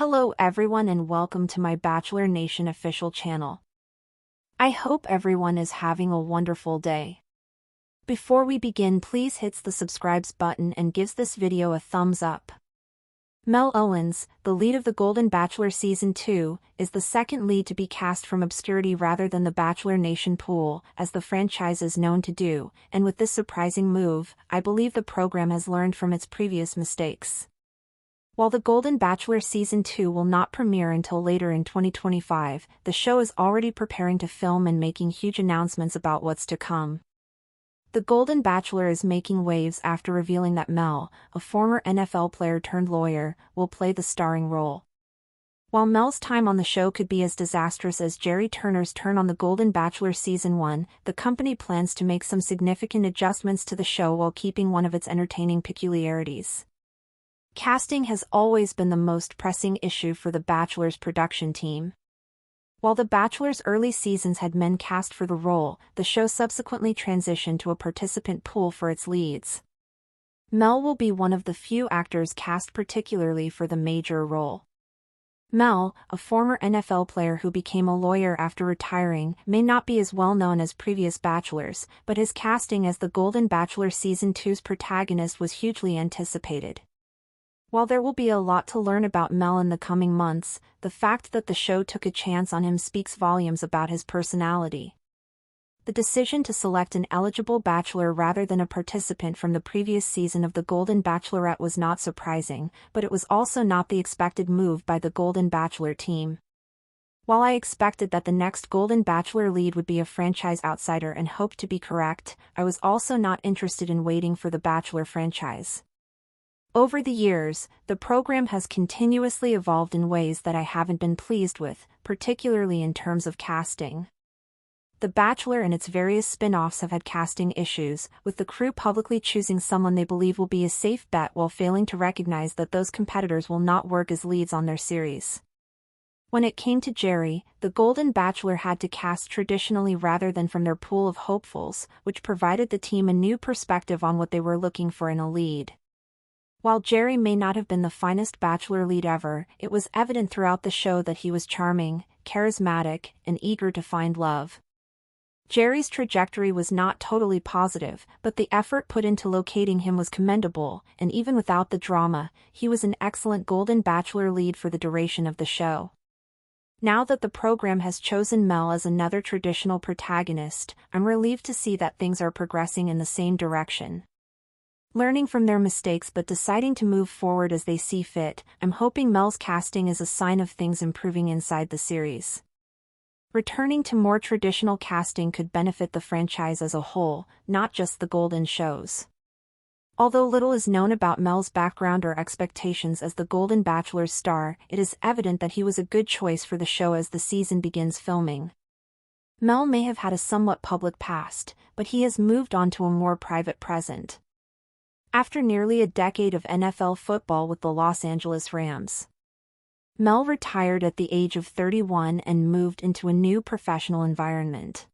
Hello everyone and welcome to my Bachelor Nation official channel. I hope everyone is having a wonderful day. Before we begin, please hit the subscribe button and gives this video a thumbs up. Mel Owens, the lead of The Golden Bachelor Season 2, is the second lead to be cast from obscurity rather than the Bachelor Nation pool, as the franchise is known to do, and with this surprising move, I believe the program has learned from its previous mistakes. While The Golden Bachelor Season 2 will not premiere until later in 2025, the show is already preparing to film and making huge announcements about what's to come. The Golden Bachelor is making waves after revealing that Mel, a former NFL player turned lawyer, will play the starring role. While Mel's time on the show could be as disastrous as Jerry Turner's turn on The Golden Bachelor Season 1, the company plans to make some significant adjustments to the show while keeping one of its entertaining peculiarities. Casting has always been the most pressing issue for The Bachelor's production team. While The Bachelor's early seasons had men cast for the role, the show subsequently transitioned to a participant pool for its leads. Mel will be one of the few actors cast particularly for the major role. Mel, a former NFL player who became a lawyer after retiring, may not be as well known as previous bachelors, but his casting as The Golden Bachelor Season 2's protagonist was hugely anticipated. While there will be a lot to learn about Mel in the coming months, the fact that the show took a chance on him speaks volumes about his personality. The decision to select an eligible bachelor rather than a participant from the previous season of The Golden Bachelorette was not surprising, but it was also not the expected move by the Golden Bachelor team. While I expected that the next Golden Bachelor lead would be a franchise outsider and hoped to be correct, I was also not interested in waiting for the Bachelor franchise. Over the years, the program has continuously evolved in ways that I haven't been pleased with, particularly in terms of casting. The Bachelor and its various spin-offs have had casting issues, with the crew publicly choosing someone they believe will be a safe bet while failing to recognize that those competitors will not work as leads on their series. When it came to Jerry, the Golden Bachelor had to cast traditionally rather than from their pool of hopefuls, which provided the team a new perspective on what they were looking for in a lead. While Jerry may not have been the finest Bachelor lead ever, it was evident throughout the show that he was charming, charismatic, and eager to find love. Jerry's trajectory was not totally positive, but the effort put into locating him was commendable, and even without the drama, he was an excellent Golden Bachelor lead for the duration of the show. Now that the program has chosen Mel as another traditional protagonist, I'm relieved to see that things are progressing in the same direction. Learning from their mistakes but deciding to move forward as they see fit, I'm hoping Mel's casting is a sign of things improving inside the series. Returning to more traditional casting could benefit the franchise as a whole, not just the Golden shows. Although little is known about Mel's background or expectations as the Golden Bachelor's star, it is evident that he was a good choice for the show as the season begins filming. Mel may have had a somewhat public past, but he has moved on to a more private present. After nearly a decade of NFL football with the Los Angeles Rams, Mel retired at the age of 31 and moved into a new professional environment.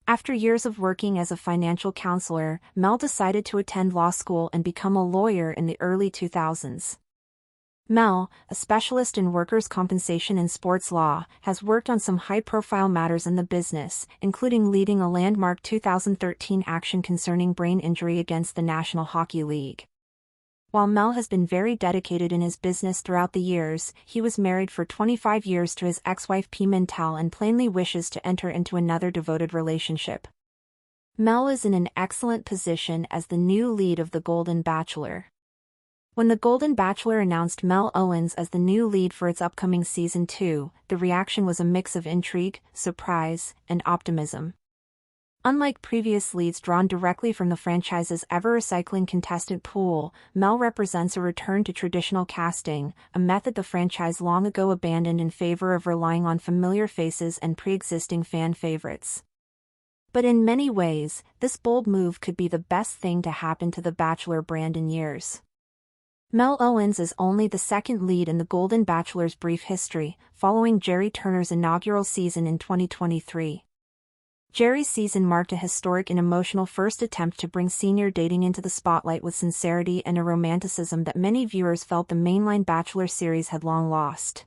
After years of working as a financial counselor, Mel decided to attend law school and become a lawyer in the early 2000s. Mel, a specialist in workers' compensation and sports law, has worked on some high-profile matters in the business, including leading a landmark 2013 action concerning brain injury against the National Hockey League. While Mel has been very dedicated in his business throughout the years, he was married for 25 years to his ex-wife P. Mintel and plainly wishes to enter into another devoted relationship. Mel is in an excellent position as the new lead of The Golden Bachelor. When The Golden Bachelor announced Mel Owens as the new lead for its upcoming Season 2, the reaction was a mix of intrigue, surprise, and optimism. Unlike previous leads drawn directly from the franchise's ever-recycling contestant pool, Mel represents a return to traditional casting, a method the franchise long ago abandoned in favor of relying on familiar faces and pre-existing fan favorites. But in many ways, this bold move could be the best thing to happen to the Bachelor brand in years. Mel Owens is only the second lead in The Golden Bachelor's brief history, following Jerry Turner's inaugural season in 2023. Jerry's season marked a historic and emotional first attempt to bring senior dating into the spotlight with sincerity and a romanticism that many viewers felt the mainline Bachelor series had long lost.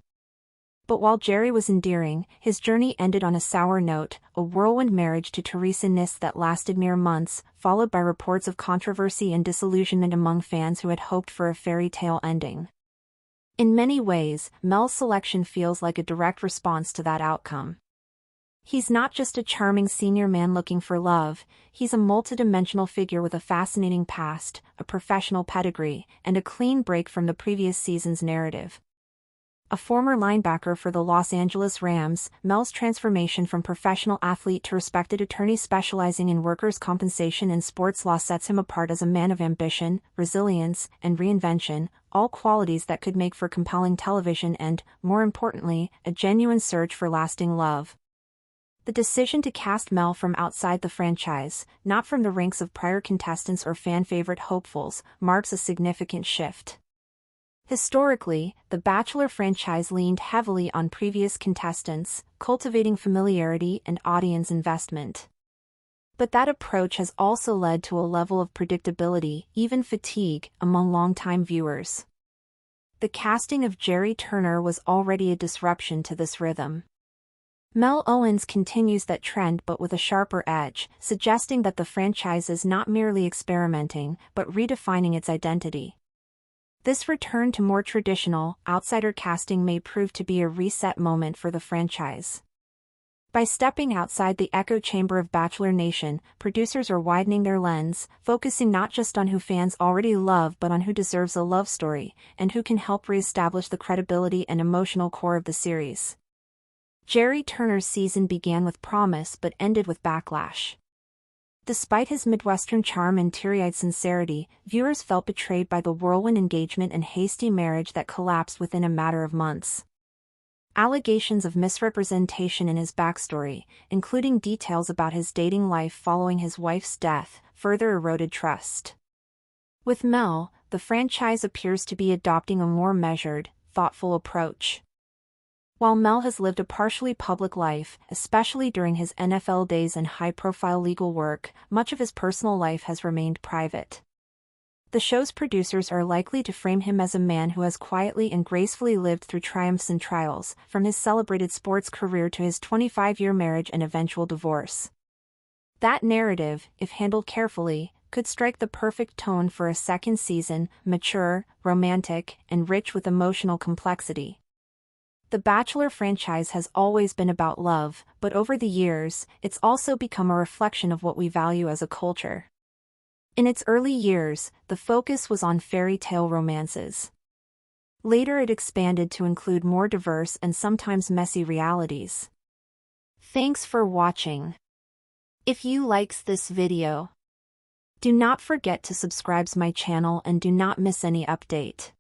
But while Jerry was endearing, his journey ended on a sour note, a whirlwind marriage to Teresa Niss that lasted mere months, followed by reports of controversy and disillusionment among fans who had hoped for a fairy tale ending. In many ways, Mel's selection feels like a direct response to that outcome. He's not just a charming senior man looking for love, he's a multidimensional figure with a fascinating past, a professional pedigree, and a clean break from the previous season's narrative. A former linebacker for the Los Angeles Rams, Mel's transformation from professional athlete to respected attorney specializing in workers' compensation and sports law sets him apart as a man of ambition, resilience, and reinvention, all qualities that could make for compelling television and, more importantly, a genuine search for lasting love. The decision to cast Mel from outside the franchise, not from the ranks of prior contestants or fan-favorite hopefuls, marks a significant shift. Historically, the Bachelor franchise leaned heavily on previous contestants, cultivating familiarity and audience investment. But that approach has also led to a level of predictability, even fatigue, among longtime viewers. The casting of Jerry Turner was already a disruption to this rhythm. Mel Owens continues that trend but with a sharper edge, suggesting that the franchise is not merely experimenting, but redefining its identity. This return to more traditional, outsider casting may prove to be a reset moment for the franchise. By stepping outside the echo chamber of Bachelor Nation, producers are widening their lens, focusing not just on who fans already love but on who deserves a love story, and who can help reestablish the credibility and emotional core of the series. Jerry Turner's season began with promise but ended with backlash. Despite his Midwestern charm and teary-eyed sincerity, viewers felt betrayed by the whirlwind engagement and hasty marriage that collapsed within a matter of months. Allegations of misrepresentation in his backstory, including details about his dating life following his wife's death, further eroded trust. With Mel, the franchise appears to be adopting a more measured, thoughtful approach. While Mel has lived a partially public life, especially during his NFL days and high-profile legal work, much of his personal life has remained private. The show's producers are likely to frame him as a man who has quietly and gracefully lived through triumphs and trials, from his celebrated sports career to his 25-year marriage and eventual divorce. That narrative, if handled carefully, could strike the perfect tone for a second season, mature, romantic, and rich with emotional complexity. The Bachelor franchise has always been about love, but over the years, it's also become a reflection of what we value as a culture. In its early years, the focus was on fairy tale romances. Later it expanded to include more diverse and sometimes messy realities. Thanks for watching. If you likes this video, do not forget to subscribe to my channel and do not miss any update.